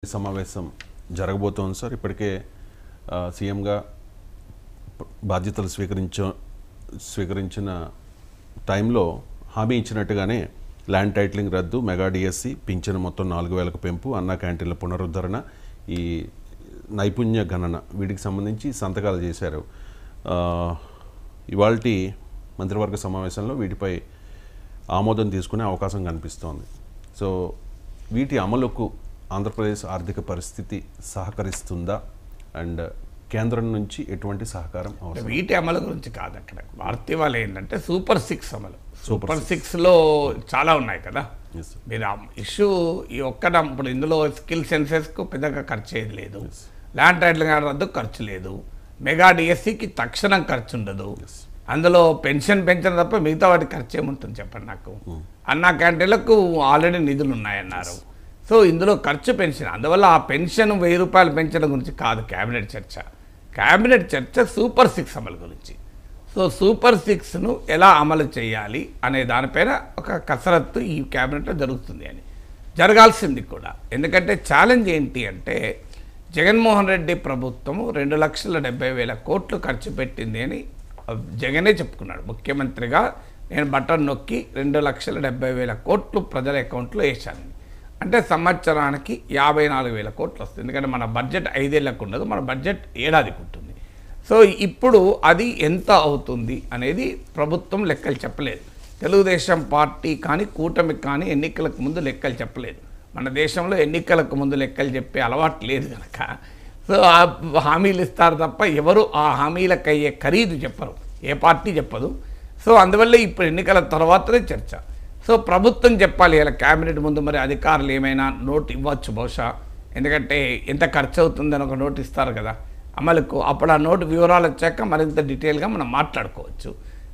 సమావేశం జరగబోతోంది సార్. ఇప్పటికే సీఎంగా బాధ్యతలు స్వీకరించిన టైంలో హామీ ఇచ్చినట్టుగానే ల్యాండ్ టైటిలింగ్ రద్దు, మెగా డిఎస్సి, పింఛను మొత్తం 4,000కు పెంపు, అన్నా క్యాంటీన్ల పునరుద్ధరణ, ఈ నైపుణ్య గణన వీటికి సంబంధించి సంతకాలు చేశారు. ఇవాల్టి మంత్రివర్గ సమావేశంలో వీటిపై ఆమోదం తీసుకునే అవకాశం కనిపిస్తోంది. సో వీటి అమలుకు ఆంధ్రప్రదేశ్ ఆర్థిక పరిస్థితి సహకరిస్తుందా అండ్ కేంద్రం నుంచి ఎటువంటి సహకారం అవసరం? వీటి అమలు గురించి కాదు, అక్కడ భారతీయ వాళ్ళు ఏంటంటే సూపర్ 6 అమలు. సూపర్ 6లో చాలా ఉన్నాయి కదా. మీరు ఇష్యూ ఈ ఒక్కట ఇప్పుడు ఇందులో స్కిల్ సెన్సెస్కు పెద్దగా ఖర్చు అయ్యేది లేదు, ల్యాండ్ టైటిలింగ్ రద్దు ఖర్చు లేదు, మెగా డిఎస్సికి తక్షణం ఖర్చు ఉండదు, అందులో పెన్షన్ తప్ప మిగతా వాటికి ఖర్చు ఏముంటుంది చెప్పండి నాకు. అన్నా క్యాంటీన్లకు ఆల్రెడీ నిధులు ఉన్నాయన్నారు. సో ఇందులో ఖర్చు పెన్షన్, అందువల్ల ఆ పెన్షన్ 1,000 రూపాయలు పెంచడం గురించి కాదు క్యాబినెట్ చర్చ. క్యాబినెట్ చర్చ సూపర్ 6 అమలు గురించి. సో సూపర్ 6ను ఎలా అమలు చేయాలి అనే దానిపైన ఒక కసరత్తు ఈ క్యాబినెట్లో జరుగుతుంది అని జరగాల్సింది కూడా. ఎందుకంటే ఛాలెంజ్ ఏంటి అంటే జగన్మోహన్ రెడ్డి ప్రభుత్వం 2,70,000 కోట్లు ఖర్చు పెట్టింది అని జగనే చెప్పుకున్నాడు. ముఖ్యమంత్రిగా నేను బటన్ నొక్కి 2,70,000 కోట్లు ప్రజల అకౌంట్లో వేశాను అంటే సంవత్సరానికి 54,000 కోట్లు వస్తుంది. ఎందుకంటే మన బడ్జెట్ 5 ఏళ్లకు ఉండదు, మన బడ్జెట్ ఏడాదికి ఉంటుంది. సో ఇప్పుడు అది ఎంత అవుతుంది అనేది ప్రభుత్వం లెక్కలు చెప్పలేదు. తెలుగుదేశం పార్టీ కానీ కూటమికి కానీ ఎన్నికలకు ముందు లెక్కలు చెప్పలేదు. మన దేశంలో ఎన్నికలకు ముందు లెక్కలు చెప్పే అలవాటు లేదు కనుక సో ఆ హామీలు ఇస్తారు తప్ప ఎవరు ఆ హామీలకు అయ్యే ఖరీదు చెప్పరు, ఏ పార్టీ చెప్పదు. సో అందువల్ల ఇప్పుడు ఎన్నికల తర్వాతనే చర్చ. సో ప్రభుత్వం చెప్పాలి, ఇలా క్యాబినెట్ ముందు మరి అధికారులు ఏమైనా నోట్ ఇవ్వచ్చు బహుశా, ఎందుకంటే ఎంత ఖర్చు అవుతుందని ఒక నోట్ ఇస్తారు కదా అమలుకు. అప్పుడు ఆ నోటు వివరాలు వచ్చాక మరింత డీటెయిల్గా మనం మాట్లాడుకోవచ్చు.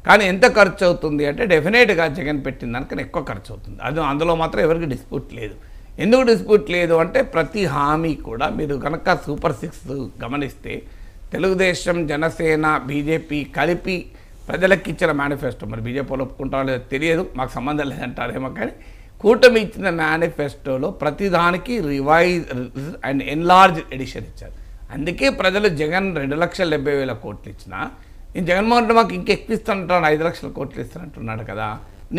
కానీ ఎంత ఖర్చు అవుతుంది అంటే డెఫినెట్గా జగన్ పెట్టిన దానికన్నా ఎక్కువ ఖర్చు అవుతుంది. అందులో మాత్రం ఎవరికి డిస్ప్యూట్ లేదు. ఎందుకు డిస్ప్యూట్ లేదు అంటే ప్రతి హామీ కూడా మీరు కనుక సూపర్ 6 గమనిస్తే తెలుగుదేశం, జనసేన, బీజేపీ కలిపి ప్రజలకు ఇచ్చిన మేనిఫెస్టో, మరి బీజేపీలో ఒప్పుకుంటారో లేదో తెలియదు, మాకు సంబంధం లేదంటారేమో, కానీ కూటమి ఇచ్చిన మేనిఫెస్టోలో ప్రతిదానికి రివైజ్ అండ్ ఎన్లార్జ్ ఎడిషన్ ఇచ్చారు. అందుకే ప్రజలు జగన్ 2,70,000 కోట్లు ఇచ్చినా నేను జగన్మోహన్ రెడ్డి మాకు ఇంకెక్కువ ఇస్తానంటాను, 5 లక్షల కోట్లు ఇస్తానంటున్నాడు కదా,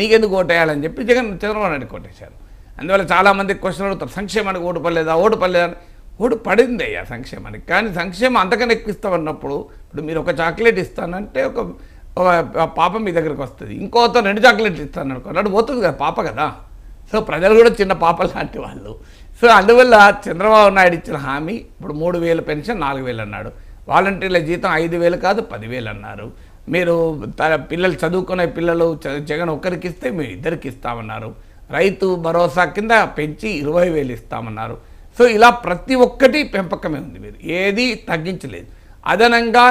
నీకెందుకు ఓటేయాలని చెప్పి చంద్రబాబు నాయుడు కోటేశారు. అందువల్ల చాలామంది క్వశ్చన్ అడుగుతారు, సంక్షేమానికి ఓటు పడలేదా? ఓటు పడింది అయ్యా సంక్షేమానికి, కానీ సంక్షేమం అంతకన్నా ఎక్కువ ఇస్తామన్నప్పుడు ఇప్పుడు మీరు ఒక చాక్లెట్ ఇస్తానంటే ఒక పాప మీ దగ్గరికి వస్తుంది, ఇంకోతో 2 చాక్లెట్లు ఇస్తాను అనుకున్నాడు, పోతుంది కదా పాప కదా. సో ప్రజలు కూడా చిన్న పాప లాంటి వాళ్ళు. సో అందువల్ల చంద్రబాబు నాయుడు ఇచ్చిన హామీ ఇప్పుడు 3,000 పెన్షన్ 4,000 అన్నాడు, వాలంటీర్ల జీతం 5,000 కాదు 10,000 అన్నారు. మీరు పిల్లలు చదువుకునే పిల్లలు జగన్ ఒక్కరికి ఇస్తే మీరు 2కి ఇస్తామన్నారు. రైతు భరోసా కింద పెంచి 20,000 ఇస్తామన్నారు. సో ఇలా ప్రతి ఒక్కటి పెంపకమే ఉంది, మీరు ఏది తగ్గించలేదు. అదనంగా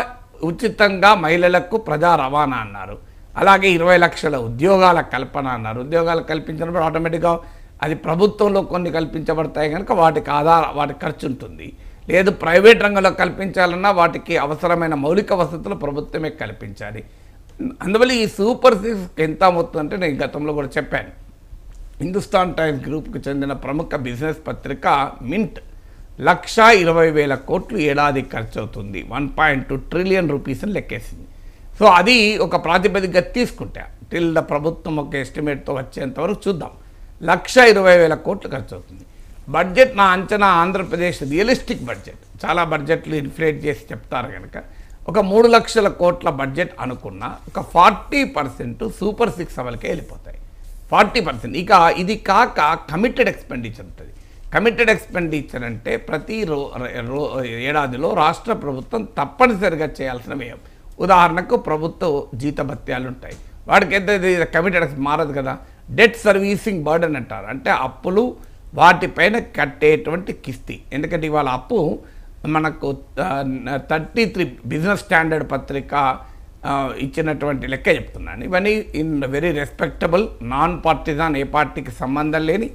ఉచితంగా మహిళలకు ప్రజా రవాణా అన్నారు. అలాగే 20 లక్షల ఉద్యోగాల కల్పన అన్నారు. ఉద్యోగాలు కల్పించినప్పుడు ఆటోమేటిక్గా అది ప్రభుత్వంలో కొన్ని కల్పించబడతాయి కనుక వాటి ఖర్చు ఉంటుంది. లేదు ప్రైవేట్ రంగంలో కల్పించాలన్నా వాటికి అవసరమైన మౌలిక వసతులు ప్రభుత్వమే కల్పించాలి. అందువల్ల ఈ సూపర్ 6 ఎంత అవుతుందంటే నేను గతంలో కూడా చెప్పాను. హిందుస్థాన్ టైమ్స్ గ్రూప్కి చెందిన ప్రముఖ బిజినెస్ పత్రిక మింట్ 1,20,000 కోట్లు ఏడాది ఖర్చు అవుతుంది, 1.2 ట్రిలియన్ రూపీస్ అని లెక్కేసింది. సో అది ఒక ప్రాతిపదికగా తీసుకుంటా టిల్ ద ప్రభుత్వం ఒక ఎస్టిమేట్తో వచ్చేంతవరకు చూద్దాం. 1,20,000 కోట్లు ఖర్చు అవుతుంది. బడ్జెట్ నా అంచనా ఆంధ్రప్రదేశ్ రియలిస్టిక్ బడ్జెట్, చాలా బడ్జెట్లు ఇన్ఫ్లేట్ చేసి చెప్తారు కనుక ఒక 3 లక్షల కోట్ల బడ్జెట్ అనుకున్న ఒక 40% సూపర్ 6 అమలుకే వెళ్ళిపోతాయి. 40%. ఇక ఇది కాక కమిటెడ్ ఎక్స్పెండిచర్ ఉంటుంది. కమిటెడ్ ఎక్స్పెండిచర్ అంటే ప్రతి ఏడాదిలో రాష్ట్ర ప్రభుత్వం తప్పనిసరిగా చేయాల్సిన వ్యయం. ఉదాహరణకు ప్రభుత్వ జీతభత్యాలు ఉంటాయి, వాటికి ఎంత కమిటెడ్ మారదు కదా. డెట్ సర్వీసింగ్ బర్డెన్ అంటారు, అంటే అప్పులు వాటిపైన కట్టేటువంటి కిస్తీ. ఎందుకంటే ఇవాళ అప్పు మనకు 33 బిజినెస్ స్టాండర్డ్ పత్రిక ఇచ్చినటువంటి లెక్క చెప్తున్నాను. ఇవన్నీ in very respectable, nonpartisan, ఏ పార్టీకి సంబంధం లేని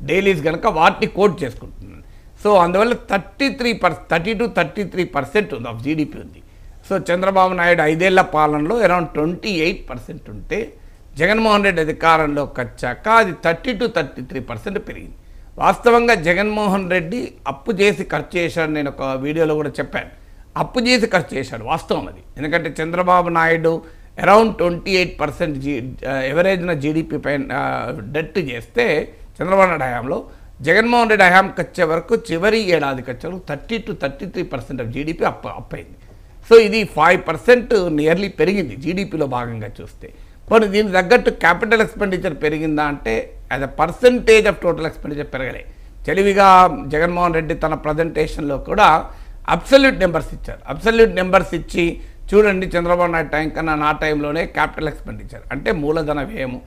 డైలీస్ కనుక వాటిని కోట్ చేసుకుంటున్నాను. సో అందువల్ల 30-33% ఉంది ఆఫ్ జీడిపి ఉంది. సో చంద్రబాబు నాయుడు 5 ఏళ్ల పాలనలో అరౌండ్ 28% ఉంటే జగన్మోహన్ రెడ్డి అధికారంలోకి వచ్చాక అది 30-33% పెరిగింది. వాస్తవంగా జగన్మోహన్ రెడ్డి అప్పు చేసి ఖర్చు చేశాడు. నేను ఒక వీడియోలో కూడా చెప్పాను, అప్పు చేసి ఖర్చు చేశాడు, వాస్తవం అది. ఎందుకంటే చంద్రబాబు నాయుడు అరౌండ్ 28% ఎవరేజ్న జీడిపి పైన డెట్ చేస్తే చంద్రబాబు నాయుడు హయాంలో, జగన్మోహన్ రెడ్డి హయాంకి వచ్చే వరకు చివరి ఏడాదికి వచ్చే వరకు 30 to 33% ఆఫ్ జీడిపి అప్పయింది. సో ఇది 5% నియర్లీ పెరిగింది జీడిపిలో భాగంగా చూస్తే. పోనీ దీనికి తగ్గట్టు క్యాపిటల్ ఎక్స్పెండిచర్ పెరిగిందా అంటే as a percentage of total expenditure పెరగలే. తెలివిగా జగన్మోహన్ రెడ్డి తన ప్రజెంటేషన్లో కూడా అబ్సల్యూట్ నెంబర్స్ ఇచ్చారు. అబ్సల్యూట్ నెంబర్స్ ఇచ్చి చూడండి, చంద్రబాబు నాయుడు టైం కన్నా నా టైంలోనే క్యాపిటల్ ఎక్స్పెండిచర్ అంటే మూలధన వ్యయము,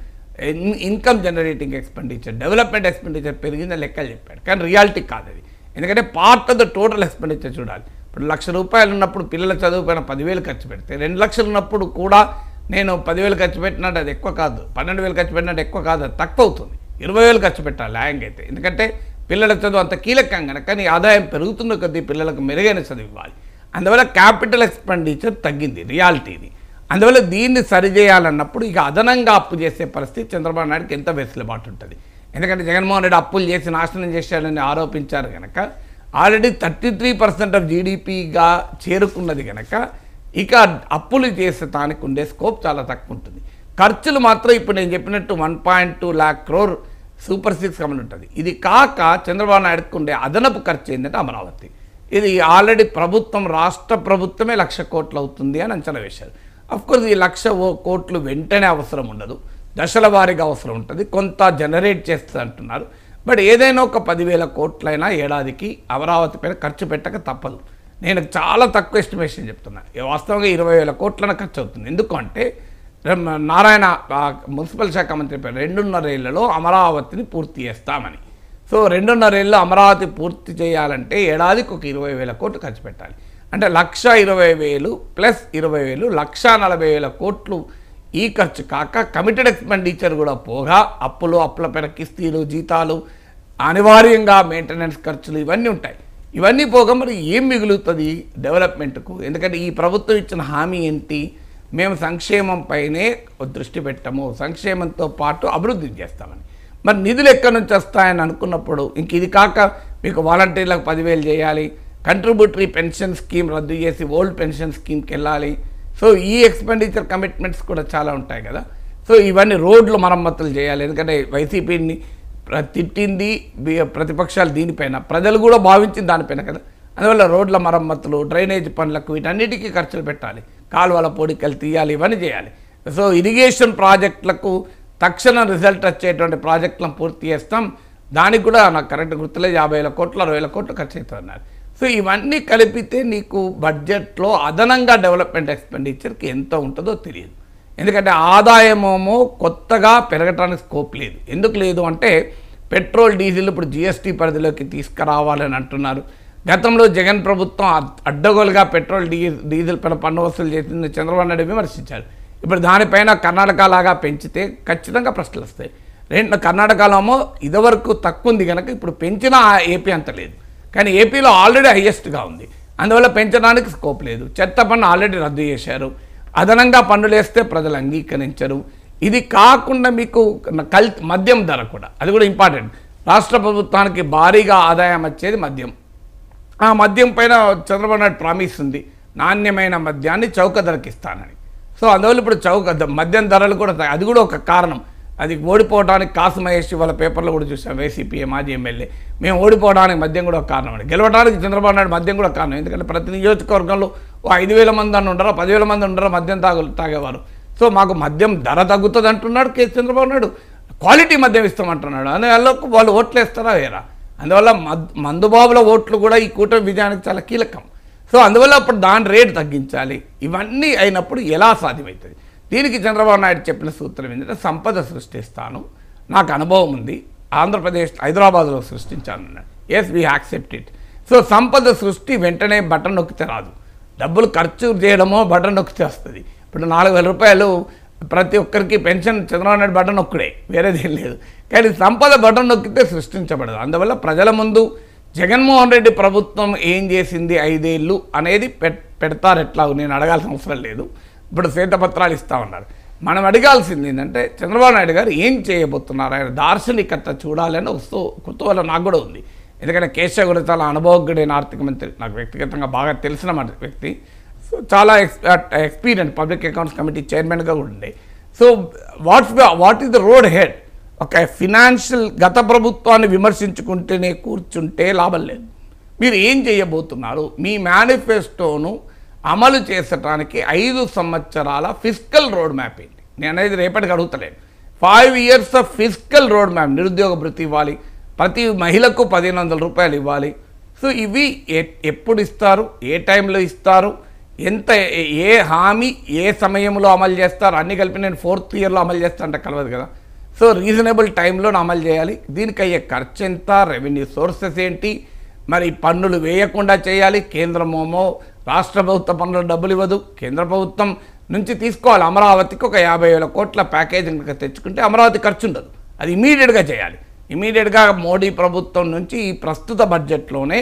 income generating expenditure, development expenditure పెరిగిందని లెక్కలు చెప్పాడు. కానీ రియాలిటీ కాదు అది. ఎందుకంటే part of the total expenditure చూడాలి. ఇప్పుడు ₹1,00,000 ఉన్నప్పుడు పిల్లల చదువు పైన 10,000 ఖర్చు పెడితే, 2 లక్షలు ఉన్నప్పుడు కూడా నేను 10,000 ఖర్చు పెట్టినట్టు అది ఎక్కువ కాదు, 12,000 ఖర్చు పెట్టినట్టు ఎక్కువ కాదు, అది తక్కువ అవుతుంది. 20,000 ఖర్చు పెట్టాలి ల్యాంగ్ అయితే. ఎందుకంటే పిల్లల చదువు అంత కీలకం కనుక నీ ఆదాయం పెరుగుతున్న కొద్దీ పిల్లలకు మెరుగైన చదువు ఇవ్వాలి. అందువల్ల క్యాపిటల్ ఎక్స్పెండిచర్ తగ్గింది, రియాలిటీని. అందువల్ల దీన్ని సరిచేయాలన్నప్పుడు ఇక అదనంగా అప్పు చేసే పరిస్థితి చంద్రబాబు నాయుడుకి ఎంత వెసులుబాటు ఉంటుంది. ఎందుకంటే జగన్మోహన్ రెడ్డి అప్పులు చేసి నాశనం చేశాడని ఆరోపించారు కనుక, ఆల్రెడీ 33% ఆఫ్ జీడిపిగా చేరుకున్నది కనుక ఇక అప్పులు చేసే దానికి ఉండే స్కోప్ చాలా తక్కువ ఉంటుంది. ఖర్చులు మాత్రం ఇప్పుడు నేను చెప్పినట్టు 1.2 lakh crore సూపర్ 6 అమలు ఉంటుంది. ఇది కాక చంద్రబాబు నాయుడుకు ఉండే అదనపు ఖర్చు ఏంటంటే అమరావతి. ఇది ఆల్రెడీ ప్రభుత్వం, రాష్ట్ర ప్రభుత్వమే 1,00,000 కోట్లు అవుతుంది అని అంచనా వేశారు. అఫ్కోర్స్ ఈ 1,00,000 కోట్లు వెంటనే అవసరం ఉండదు, దశల వారీగా అవసరం ఉంటుంది, కొంత జనరేట్ చేస్తుంది అంటున్నారు. బట్ ఏదైనా ఒక 10,000 కోట్లైనా ఏడాదికి అమరావతి పైన ఖర్చు పెట్టక తప్పదు. నేను చాలా తక్కువ ఎస్టిమేషన్ చెప్తున్నా, వాస్తవంగా 20,000 కోట్లన ఖర్చు అవుతుంది. ఎందుకంటే నారాయణ మున్సిపల్ శాఖ మంత్రి పేరు 2.5 ఏళ్లలో అమరావతిని పూర్తి చేస్తామని. సో 2.5 ఏళ్ళు అమరావతి పూర్తి చేయాలంటే ఏడాదికి ఒక 20,000 కోట్లు ఖర్చు పెట్టాలి. అంటే 1,20,000 ప్లస్ 20,000 1,40,000 కోట్లు ఈ ఖర్చు కాక కమిటెడ్ ఎక్స్పెండిచర్ కూడా పోగా అప్పుల పైన కిస్తీలు, జీతాలు, అనివార్యంగా మెయింటెనెన్స్ ఖర్చులు ఇవన్నీ ఉంటాయి. ఇవన్నీ పోగా మరి ఏం మిగులుతుంది డెవలప్మెంట్కు? ఎందుకంటే ఈ ప్రభుత్వం ఇచ్చిన హామీ ఏంటి? మేము సంక్షేమంపైనే దృష్టి పెట్టము, సంక్షేమంతో పాటు అభివృద్ధి చేస్తామని. మరి నిధులు ఎక్కడి నుంచి వస్తాయని అనుకున్నప్పుడు ఇంక ఇది కాక మీకు వాలంటీర్లకు 10,000 చేయాలి, కంట్రిబ్యూటరీ పెన్షన్ స్కీమ్ రద్దు చేసి ఓల్డ్ పెన్షన్ స్కీమ్కి వెళ్ళాలి. సో ఈ ఎక్స్పెండిచర్ కమిట్మెంట్స్ కూడా చాలా ఉంటాయి కదా. సో ఇవన్నీ రోడ్లు మరమ్మతులు చేయాలి. ఎందుకంటే వైసీపీని తిట్టింది ప్రతిపక్షాలు దీనిపైన, ప్రజలు కూడా భావించింది దానిపైన కదా. అందువల్ల రోడ్ల మరమ్మతులు, డ్రైనేజ్ పనులకు వీటన్నిటికీ ఖర్చులు పెట్టాలి, కాలువల పొడికలు తీయాలి, ఇవన్నీ చేయాలి. సో ఇరిగేషన్ ప్రాజెక్టులకు తక్షణ రిజల్ట్ వచ్చేటువంటి ప్రాజెక్టులను పూర్తి చేస్తాం. దానికి కూడా నాకు కరెక్ట్ గుర్తులేదు, 50,000 కోట్లు 60,000 కోట్లు ఖర్చు అవుతున్నారు. సో ఇవన్నీ కలిపితే నీకు బడ్జెట్లో అదనంగా డెవలప్మెంట్ ఎక్స్పెండిచర్కి ఎంత ఉంటుందో తెలియదు. ఎందుకంటే ఆదాయమేమో కొత్తగా పెరగటానికి స్కోప్ లేదు. ఎందుకు లేదు అంటే పెట్రోల్, డీజిల్ ఇప్పుడు జిఎస్టీ పరిధిలోకి తీసుకురావాలని అంటున్నారు. గతంలో జగన్ ప్రభుత్వం అడ్డగోలుగా పెట్రోల్, డీజిల్ పైన పన్ను వసూలు చేసింది చంద్రబాబు నాయుడు విమర్శించారు. ఇప్పుడు దానిపైన కర్ణాటక లాగా పెంచితే ఖచ్చితంగా ప్రశ్నలు వస్తాయి. కర్ణాటకలో ఇదివరకు తక్కువ ఉంది కనుక ఇప్పుడు పెంచినా ఏపీ అంత లేదు, కానీ ఏపీలో ఆల్రెడీ హైయెస్ట్గా ఉంది. అందువల్ల పెంచడానికి స్కోప్ లేదు. చెత్త పన్ను ఆల్రెడీ రద్దు చేశారు, అదనంగా పన్నులు వేస్తే ప్రజలు అంగీకరించరు. ఇది కాకుండా మీకు మద్యం ధర కూడా, అది కూడా ఇంపార్టెంట్. రాష్ట్ర ప్రభుత్వానికి భారీగా ఆదాయం వచ్చేది మద్యం. ఆ మద్యం పైన చంద్రబాబు నాయుడు ప్రామిస్ ఉంది, నాణ్యమైన మద్యాన్ని చౌక ధరకి ఇస్తానని. సో అందువల్ల ఇప్పుడు మద్యం ధరలు కూడా, అది కూడా ఒక కారణం. అది ఓడిపోవడానికి కాసు మహేష్ వాళ్ళ పేపర్లో కూడా చూసాం, వైసీపీ మాజీ ఎమ్మెల్యే, మేము ఓడిపోవడానికి మద్యం కూడా ఒక కారణం అని. గెలవడానికి చంద్రబాబు నాయుడు మద్యం కూడా కారణం. ఎందుకంటే ప్రతి నియోజకవర్గంలో 5,000 మంది అని ఉండరా, 10,000 మంది ఉండరా మద్యం తాగేవారు. సో మాకు మద్యం ధర తగ్గుతుంది అంటున్నాడు చంద్రబాబు నాయుడు, క్వాలిటీ మద్యం ఇస్తామంటున్నాడు. అందువల్ల వాళ్ళు ఓట్లు వేస్తారా వేరా? అందువల్ల మందుబాబుల ఓట్లు కూడా ఈ కూటమి విజయానికి చాలా కీలకం. సో అందువల్ల అప్పుడు దాని రేటు తగ్గించాలి. ఇవన్నీ అయినప్పుడు ఎలా సాధ్యమవుతుంది? దీనికి చంద్రబాబు నాయుడు చెప్పిన సూత్రం ఏంటంటే సంపద సృష్టిస్తాను, నాకు అనుభవం ఉంది, ఆంధ్రప్రదేశ్ హైదరాబాద్లో సృష్టించాను. Yes, we accept it. So సంపద సృష్టి వెంటనే బటన్ నొక్కితే రాదు, డబ్బులు ఖర్చు చేయడమో బటన్ నొక్కితే వస్తుంది. ఇప్పుడు 4,000 రూపాయలు ప్రతి ఒక్కరికి పెన్షన్ చంద్రబాబు నాయుడు బటన్ నొక్కుడే, వేరేదేం లేదు. కానీ సంపద బటన్ నొక్కితే సృష్టించబడదు. అందువల్ల ప్రజల ముందు జగన్మోహన్ రెడ్డి ప్రభుత్వం ఏం చేసింది 5 ఏళ్ళు అనేది పెడతారు. ఎట్లా నేను అడగాల్సిన అవసరం లేదు. ఇప్పుడు శ్వేతపత్రాలు ఇస్తా ఉన్నారు. మనం అడగాల్సింది ఏంటంటే చంద్రబాబు నాయుడు గారు ఏం చేయబోతున్నారు, ఆయన దార్శనికత చూడాలని కుతూహలం నాకు కూడా ఉంది. ఎందుకంటే కేశవ్ కూడా చాలా అనుభవజ్ఞుడైన ఆర్థిక మంత్రి, నాకు వ్యక్తిగతంగా బాగా తెలిసిన వ్యక్తి. సో చాలా ఎక్స్పీరియన్స్ పబ్లిక్ అకౌంట్స్ కమిటీ చైర్మన్గా కూడా ఉండే. So what is the road head? ఒక ఫినాన్షియల్ గత ప్రభుత్వాన్ని విమర్శించుకుంటేనే కూర్చుంటే లాభం లేదు. మీరు ఏం చేయబోతున్నారు? మీ మేనిఫెస్టోను అమలు చేసడానికి 5 సంవత్సరాల ఫిస్కల్ రోడ్ మ్యాప్ ఏంటి? నేను అనేది రేపటికి అడుగుతలేను. 5 years of fiscal road map, నిరుద్యోగ భృతి ఇవ్వాలి, ప్రతి మహిళకు 1500 రూపాయలు ఇవ్వాలి. సో ఇవి ఎప్పుడు ఇస్తారు, ఏ టైంలో ఇస్తారు, ఎంత, ఏ హామీ ఏ సమయంలో అమలు చేస్తారు, అన్నీ కలిపి నేను 4th yearలో అమలు చేస్తా అంటే కలవదు కదా. సో రీజనబుల్ టైంలో అమలు చేయాలి. దీనికి అయ్యే ఖర్చు ఎంత, రెవెన్యూ సోర్సెస్ ఏంటి, మరి పన్నులు వేయకుండా చేయాలి. కేంద్రమేమో రాష్ట్ర ప్రభుత్వ పన్నులు డబ్బులు ఇవ్వదు, కేంద్ర ప్రభుత్వం నుంచి తీసుకోవాలి. అమరావతికి ఒక 50,000 కోట్ల ప్యాకేజ్ కనుక తెచ్చుకుంటే అమరావతి ఖర్చు ఉండదు. అది ఇమీడియట్గా చేయాలి. ఇమీడియట్గా మోడీ ప్రభుత్వం నుంచి ఈ ప్రస్తుత బడ్జెట్లోనే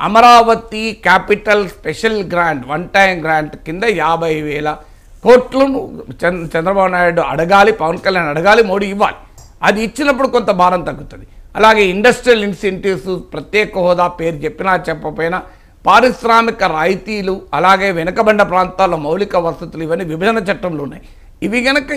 Amaravati capital special grant, one time grant కింద 50,000 కోట్లను చంద్రబాబు నాయుడు అడగాలి, పవన్ కళ్యాణ్ అడగాలి, మోడీ ఇవ్వాలి. అది ఇచ్చినప్పుడు కొంత భారం తగ్గుతుంది. అలాగే ఇండస్ట్రియల్ ఇన్సెంటివ్స్, ప్రత్యేక హోదా పేరు చెప్పినా చెప్పకపోయినా, పారిశ్రామిక రాయితీలు, అలాగే వెనుకబడ్డ ప్రాంతాల్లో మౌలిక వసతులు, ఇవన్నీ విభజన చట్టంలో ఉన్నాయి. ఇవి కనుక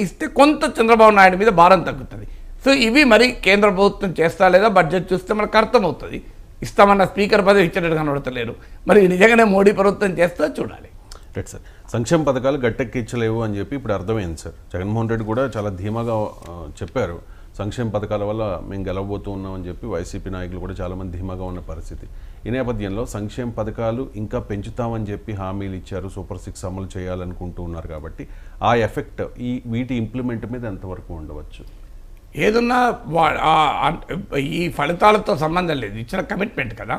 ఇస్తే కొంత చంద్రబాబు నాయుడు మీద భారం తగ్గుతుంది. సో ఇవి మరి కేంద్ర ప్రభుత్వం చేస్తా లేదా బడ్జెట్ చూస్తే మనకు అర్థమవుతుంది. ఇస్తామన్న స్పీకర్ పదవి ఇచ్చినట్టు కనబడతలేరు. మరి నిజంగానే మోడీ ప్రభుత్వం చేస్తా చూడాలి. రైట్ సార్, సంక్షేమ పథకాలు గట్టెక్కించలేవు అని చెప్పి ఇప్పుడు అర్థమైంది సార్. జగన్మోహన్ రెడ్డి కూడా చాలా ధీమాగా చెప్పారు, సంక్షేమ పథకాల వల్ల మేము గెలవబోతూ ఉన్నామని చెప్పి వైసీపీ నాయకులు కూడా చాలామంది ధీమాగా ఉన్న పరిస్థితి. ఈ నేపథ్యంలో సంక్షేమ పథకాలు ఇంకా పెంచుతామని చెప్పి హామీలు ఇచ్చారు, సూపర్ 6 అమలు చేయాలనుకుంటూ ఉన్నారు. కాబట్టి ఆ ఎఫెక్ట్ వీటి ఇంప్లిమెంట్ మీద ఎంతవరకు ఉండవచ్చు? ఏదన్నా ఈ ఫలితాలతో సంబంధం లేదు, ఇచ్చిన కమిట్మెంట్ కదా.